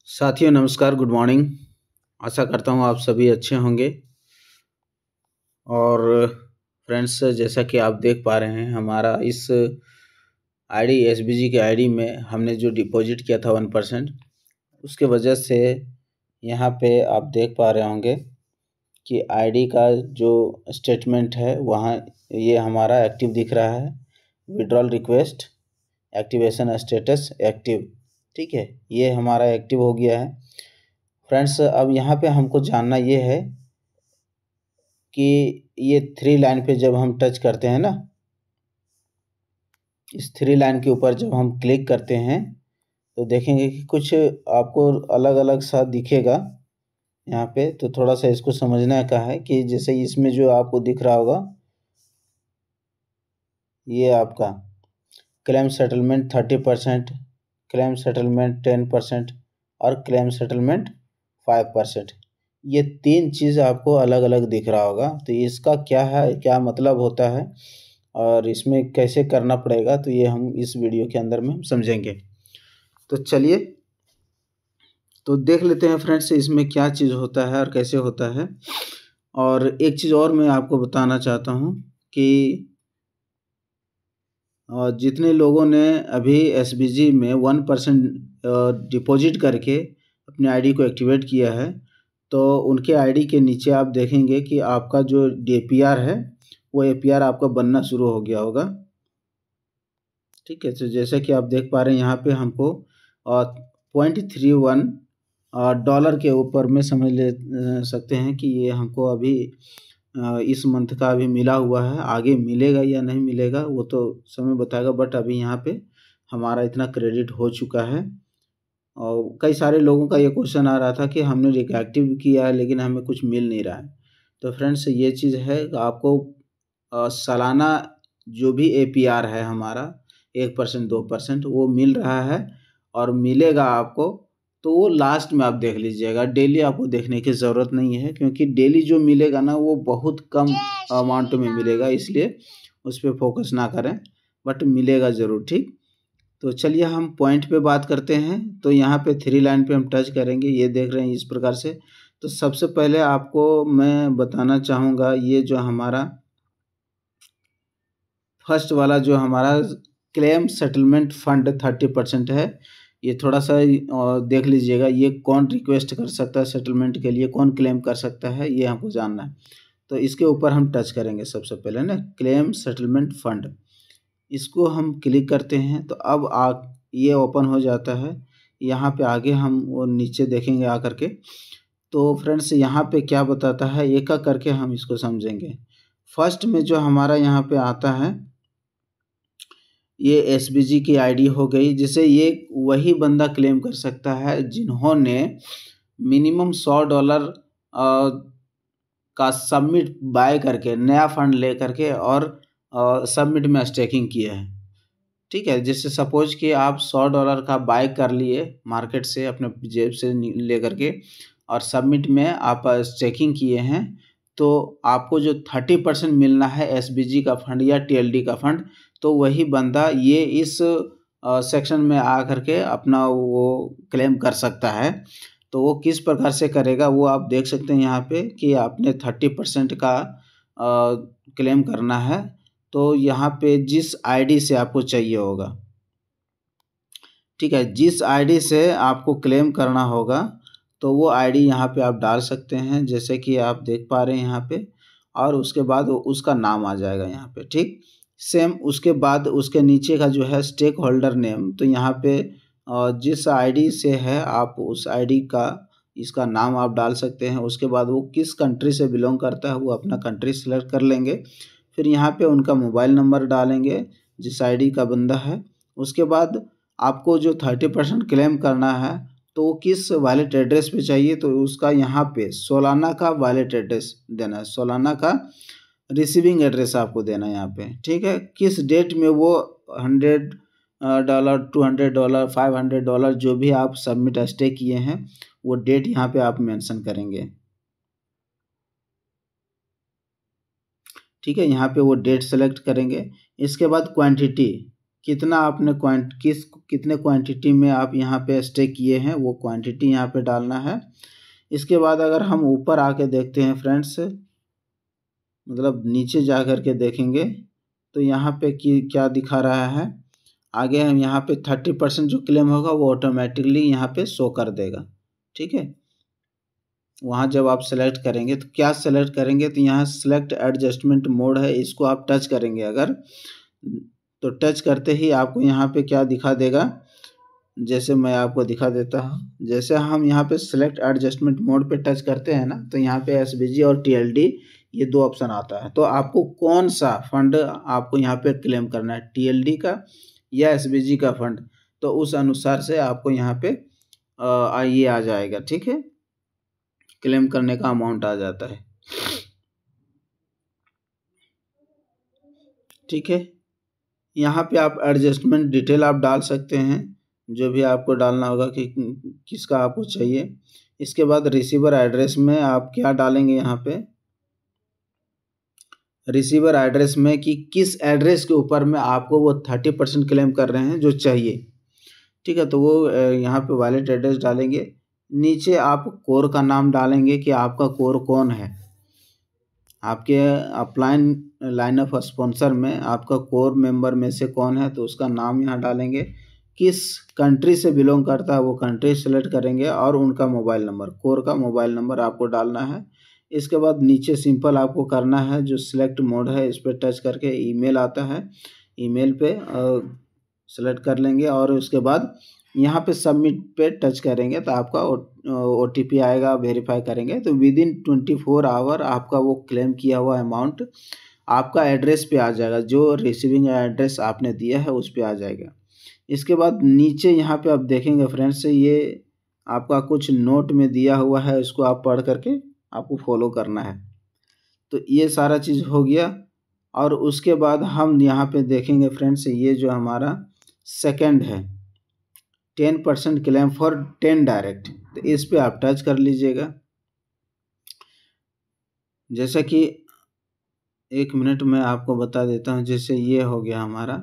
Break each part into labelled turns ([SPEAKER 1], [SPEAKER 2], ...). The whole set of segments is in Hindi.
[SPEAKER 1] साथियों नमस्कार, गुड मॉर्निंग। आशा करता हूँ आप सभी अच्छे होंगे। और फ्रेंड्स, जैसा कि आप देख पा रहे हैं, हमारा इस आईडी एसबीजी के आईडी में हमने जो डिपॉजिट किया था 1%, उसके वजह से यहाँ पे आप देख पा रहे होंगे कि आईडी का जो स्टेटमेंट है वहाँ ये हमारा एक्टिव दिख रहा है। Withdrawal request activation status active, ठीक है, ये हमारा एक्टिव हो गया है। फ्रेंड्स, अब यहाँ पे हमको जानना ये है कि ये 3 लाइन पे जब हम टच करते हैं ना, इस 3 लाइन के ऊपर जब हम क्लिक करते हैं तो देखेंगे कि कुछ आपको अलग अलग सा दिखेगा यहाँ पे। तो थोड़ा सा इसको समझने का है कि जैसे इसमें जो आपको दिख रहा होगा, ये आपका क्लेम सेटलमेंट 30%, क्लेम सेटलमेंट 10% और क्लेम सेटलमेंट 5%, ये 3 चीज़ आपको अलग अलग दिख रहा होगा। तो इसका क्या है, क्या मतलब होता है और इसमें कैसे करना पड़ेगा, तो ये हम इस वीडियो के अंदर में समझेंगे। तो चलिए तो देख लेते हैं फ्रेंड्स, इसमें क्या चीज़ होता है और कैसे होता है। और एक चीज़ और मैं आपको बताना चाहता हूँ कि जितने लोगों ने अभी एसबीजी में 1% डिपॉजिट करके अपने आईडी को एक्टिवेट किया है, तो उनके आईडी के नीचे आप देखेंगे कि आपका जो एपीआर है वो एपीआर आपका बनना शुरू हो गया होगा। ठीक है, तो जैसे कि आप देख पा रहे हैं यहाँ पे हमको 0.31 डॉलर के ऊपर में समझ ले सकते हैं कि ये हमको अभी इस मंथ का अभी मिला हुआ है। आगे मिलेगा या नहीं मिलेगा वो तो समय बताएगा, बट अभी यहाँ पे हमारा इतना क्रेडिट हो चुका है। और कई सारे लोगों का ये क्वेश्चन आ रहा था कि हमने रिएक्टिव किया है लेकिन हमें कुछ मिल नहीं रहा है। तो फ्रेंड्स, ये चीज़ है, आपको सालाना जो भी एपीआर है हमारा 1% 2% वो मिल रहा है और मिलेगा आपको। तो वो लास्ट में आप देख लीजिएगा, डेली आपको देखने की ज़रूरत नहीं है, क्योंकि डेली जो मिलेगा ना वो बहुत कम अमाउंट में मिलेगा, इसलिए उस पर फोकस ना करें, बट मिलेगा ज़रूर। ठीक, तो चलिए हम पॉइंट पे बात करते हैं। तो यहाँ पे 3 लाइन पे हम टच करेंगे, ये देख रहे हैं इस प्रकार से। तो सबसे पहले आपको मैं बताना चाहूँगा, ये जो हमारा फर्स्ट वाला जो हमारा क्लेम सेटलमेंट फंड 30% है, ये थोड़ा सा देख लीजिएगा। ये कौन रिक्वेस्ट कर सकता है सेटलमेंट के लिए, कौन क्लेम कर सकता है, ये हमको जानना है। तो इसके ऊपर हम टच करेंगे सबसे पहले ना, क्लेम सेटलमेंट फंड, इसको हम क्लिक करते हैं तो अब ये ओपन हो जाता है। यहाँ पे आगे हम वो नीचे देखेंगे आकर के। तो फ्रेंड्स, यहाँ पे क्या बताता है, एक एक करके हम इसको समझेंगे। फर्स्ट में जो हमारा यहाँ पे आता है, ये एसबीजी की आईडी हो गई, जिसे ये वही बंदा क्लेम कर सकता है जिन्होंने मिनिमम $100 का सबमिट बाय करके नया फंड ले करके और सबमिट में स्टेकिंग किया है। ठीक है, जैसे सपोज कि आप $100 का बाय कर लिए मार्केट से अपने जेब से ले करके और सबमिट में आप स्टेकिंग किए हैं, तो आपको जो 30% मिलना है एसबीजी का फंड या टीएलडी का फंड, तो वही बंदा ये इस सेक्शन में आ करके अपना वो क्लेम कर सकता है। तो वो किस प्रकार से करेगा वो आप देख सकते हैं यहाँ पे कि आपने 30% का क्लेम करना है। तो यहाँ पे जिस आईडी से आपको चाहिए होगा, ठीक है, जिस आईडी से आपको क्लेम करना होगा तो वो आईडी यहाँ पे आप डाल सकते हैं, जैसे कि आप देख पा रहे हैं यहाँ पे। और उसके बाद उसका नाम आ जाएगा यहाँ पे। ठीक, सेम उसके बाद उसके नीचे का जो है स्टेक होल्डर नेम, तो यहाँ पे जिस आईडी से है आप उस आईडी का इसका नाम आप डाल सकते हैं। उसके बाद वो किस कंट्री से बिलोंग करता है वो अपना कंट्री सेलेक्ट कर लेंगे। फिर यहाँ पे उनका मोबाइल नंबर डालेंगे जिस आईडी का बंदा है। उसके बाद आपको जो 30% क्लेम करना है तो वो किस वॉलेट एड्रेस पे चाहिए, तो उसका यहाँ पे सोलाना का वॉलेट एड्रेस देना है, सोलाना का रिसीविंग एड्रेस आपको देना है यहाँ पे। ठीक है, किस डेट में वो $100 $200 $500 जो भी आप सबमिट स्टेक किए हैं वो डेट यहाँ पे आप मेंशन करेंगे। ठीक है, यहाँ पे वो डेट सेलेक्ट करेंगे। इसके बाद क्वांटिटी, कितना आपने कितने क्वांटिटी में आप यहाँ पे स्टेक किए हैं वो क्वांटिटी यहाँ पे डालना है। इसके बाद अगर हम ऊपर आके देखते हैं फ्रेंड्स, मतलब नीचे जा कर के देखेंगे तो यहाँ पे क्या दिखा रहा है, आगे हम यहाँ पे 30% जो क्लेम होगा वो ऑटोमेटिकली यहाँ पे शो कर देगा। ठीक है, वहाँ जब आप सेलेक्ट करेंगे तो क्या सेलेक्ट करेंगे, तो यहाँ सेलेक्ट एडजस्टमेंट मोड है, इसको आप टच करेंगे अगर, तो टच करते ही आपको यहाँ पे क्या दिखा देगा, जैसे मैं आपको दिखा देता हूँ। जैसे हम यहाँ पे सेलेक्ट एडजस्टमेंट मोड पे टच करते हैं ना, तो यहाँ पे एसबीजी और टीएलडी ये दो ऑप्शन आता है। तो आपको कौन सा फंड आपको यहाँ पे क्लेम करना है, टीएलडी का या एसबीजी का फंड, तो उस अनुसार से आपको यहाँ पे ये आ जाएगा। ठीक है, क्लेम करने का अमाउंट आ जाता है। ठीक है, यहाँ पे आप एडजस्टमेंट डिटेल आप डाल सकते हैं, जो भी आपको डालना होगा कि किसका आपको चाहिए। इसके बाद रिसीवर एड्रेस में आप क्या डालेंगे, यहाँ पे रिसीवर एड्रेस में कि किस एड्रेस के ऊपर में आपको वो 30% क्लेम कर रहे हैं जो चाहिए। ठीक है, तो वो यहाँ पे वैलिड एड्रेस डालेंगे। नीचे आप कोर का नाम डालेंगे कि आपका कोर कौन है, आपके अपलाइन लाइन ऑफ स्पॉन्सर में आपका कोर मेंबर में से कौन है, तो उसका नाम यहाँ डालेंगे। किस कंट्री से बिलोंग करता है वो कंट्री सेलेक्ट करेंगे और उनका मोबाइल नंबर, कोर का मोबाइल नंबर आपको डालना है। इसके बाद नीचे सिंपल आपको करना है जो सिलेक्ट मोड है, इस पर टच करके ईमेल आता है, ईमेल पे सेलेक्ट कर लेंगे और उसके बाद यहाँ पे सबमिट पे टच करेंगे तो आपका OTP आएगा, वेरीफाई करेंगे तो विद इन 24 आवर आपका वो क्लेम किया हुआ अमाउंट आपका एड्रेस पे आ जाएगा, जो रिसीविंग एड्रेस आपने दिया है उस पे आ जाएगा। इसके बाद नीचे यहाँ पे आप देखेंगे फ्रेंड्स, ये आपका कुछ नोट में दिया हुआ है, इसको आप पढ़ करके आपको फॉलो करना है। तो ये सारा चीज़ हो गया और उसके बाद हम यहाँ पे देखेंगे फ्रेंड्स, ये जो हमारा सेकंड है 10% क्लेम फॉर 10 डायरेक्ट, तो इस पे आप टच कर लीजिएगा। जैसा कि 1 मिनट में आपको बता देता हूँ, जैसे ये हो गया हमारा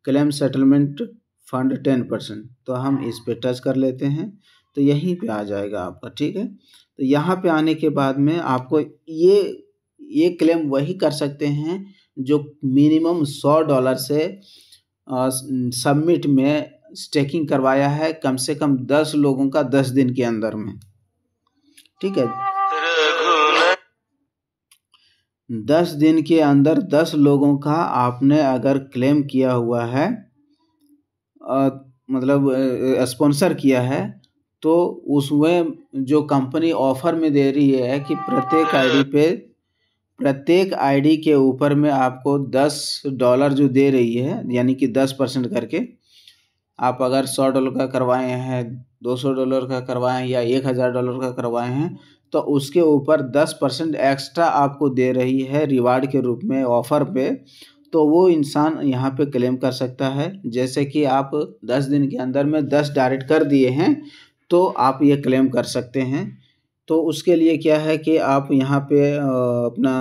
[SPEAKER 1] क्लेम सेटलमेंट फंड 10%, तो हम इस पे टच कर लेते हैं तो यहीं पे आ जाएगा आपका। ठीक है, तो यहाँ पे आने के बाद में आपको ये क्लेम वही कर सकते हैं जो मिनिमम $100 से सबमिट में स्टेकिंग करवाया है, कम से कम 10 लोगों का 10 दिन के अंदर में। ठीक है, 10 दिन के अंदर 10 लोगों का आपने अगर क्लेम किया हुआ है, मतलब स्पॉन्सर किया है, तो उसमें जो कंपनी ऑफर में दे रही है कि प्रत्येक आईडी के ऊपर में आपको $10 जो दे रही है, यानी कि 10% करके, आप अगर $100 का करवाए हैं, $200 का करवाए हैं या $1000 का करवाए हैं, तो उसके ऊपर 10% एक्स्ट्रा आपको दे रही है रिवार्ड के रूप में ऑफर पे, तो वो इंसान यहाँ पे क्लेम कर सकता है। जैसे कि आप 10 दिन के अंदर में 10 डायरेक्ट कर दिए हैं तो आप ये क्लेम कर सकते हैं। तो उसके लिए क्या है कि आप यहाँ पे अपना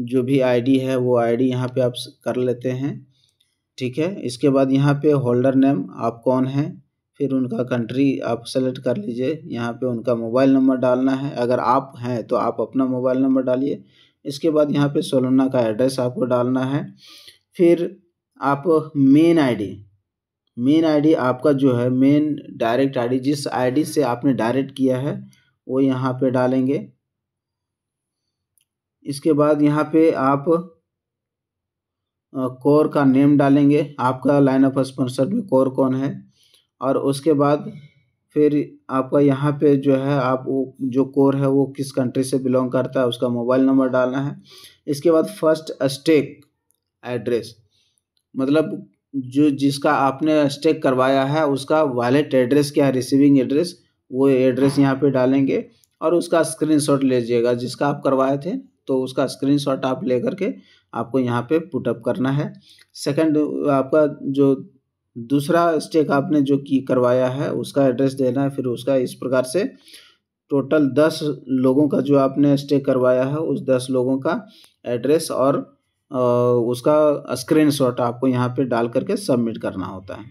[SPEAKER 1] जो भी आईडी है वो आईडी यहाँ पे आप कर लेते हैं। ठीक है, इसके बाद यहाँ पे होल्डर नेम आप कौन हैं, फिर उनका कंट्री आप सेलेक्ट कर लीजिए, यहाँ पे उनका मोबाइल नंबर डालना है, अगर आप हैं तो आप अपना मोबाइल नंबर डालिए। इसके बाद यहाँ पे सोलना का एड्रेस आपको डालना है। फिर आप मेन आईडी आपका जो है मेन डायरेक्ट आईडी, जिस आईडी से आपने डायरेक्ट किया है वो यहाँ पे डालेंगे। इसके बाद यहाँ पे आप कोर का नेम डालेंगे, आपका लाइन ऑफ स्पॉन्सर में कोर कौन है, और उसके बाद फिर आपका यहाँ पे जो है आप वो जो कोर है वो किस कंट्री से बिलोंग करता है उसका मोबाइल नंबर डालना है। इसके बाद फर्स्ट स्टेक एड्रेस, मतलब जो जिसका आपने स्टेक करवाया है उसका वैलिड एड्रेस क्या है, रिसीविंग एड्रेस, वो एड्रेस यहाँ पे डालेंगे और उसका स्क्रीनशॉट लीजिएगा, जिसका आप करवाए थे तो उसका स्क्रीनशॉट आप ले करके आपको यहाँ पे पुटअप करना है। सेकंड आपका जो दूसरा स्टेक आपने जो की करवाया है उसका एड्रेस देना है, फिर उसका इस प्रकार से टोटल 10 लोगों का जो आपने स्टेक करवाया है उस 10 लोगों का एड्रेस और उसका स्क्रीनशॉट आपको यहाँ पे डाल करके सबमिट करना होता है।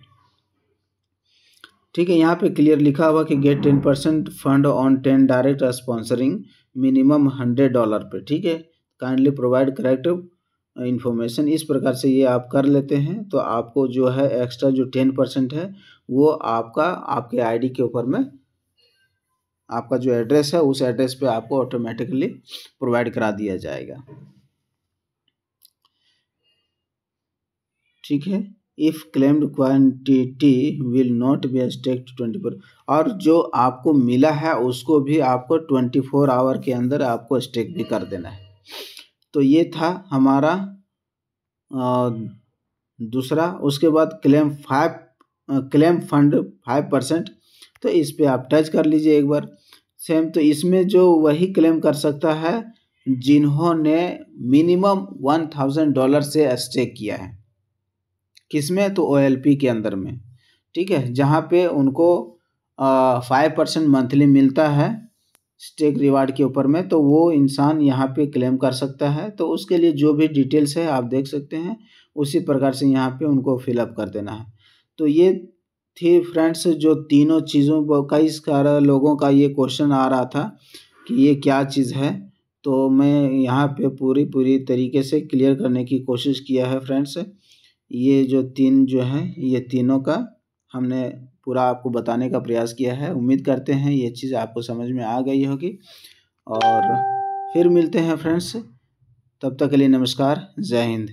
[SPEAKER 1] ठीक है, यहाँ पे क्लियर लिखा हुआ कि get 10% fund on 10 direct sponsoring minimum $100 पे। ठीक है, काइंडली प्रोवाइड करेक्ट इन्फॉर्मेशन। इस प्रकार से ये आप कर लेते हैं तो आपको जो है एक्स्ट्रा जो 10% है वो आपके आईडी के ऊपर में आपका जो एड्रेस है उस एड्रेस पे आपको ऑटोमेटिकली प्रोवाइड करा दिया जाएगा। ठीक है, if claimed quantity will not be stacked 24, और जो आपको मिला है उसको भी आपको 24 आवर के अंदर आपको स्टेक भी कर देना है। तो ये था हमारा दूसरा। उसके बाद क्लेम फंड 5%, तो इस पे आप टच कर लीजिए एक बार। सेम, तो इसमें जो वही क्लेम कर सकता है जिन्होंने मिनिमम $1000 से स्टेक किया है। किसमें? तो OLP के अंदर में। ठीक है, जहाँ पे उनको 5% मंथली मिलता है स्टेक रिवार्ड के ऊपर में, तो वो इंसान यहाँ पे क्लेम कर सकता है। तो उसके लिए जो भी डिटेल्स है आप देख सकते हैं, उसी प्रकार से यहाँ पे उनको फिलअप कर देना है। तो ये थी फ्रेंड्स जो तीनों चीज़ों, कई सारे लोगों का ये क्वेश्चन आ रहा था कि ये क्या चीज़ है, तो मैं यहाँ पे पूरी तरीके से क्लियर करने की कोशिश किया है फ्रेंड्स। ये जो तीन जो है ये तीनों का हमने पूरा आपको बताने का प्रयास किया है। उम्मीद करते हैं ये चीज़ आपको समझ में आ गई होगी, और फिर मिलते हैं फ्रेंड्स। तब तक के लिए नमस्कार, जय हिंद।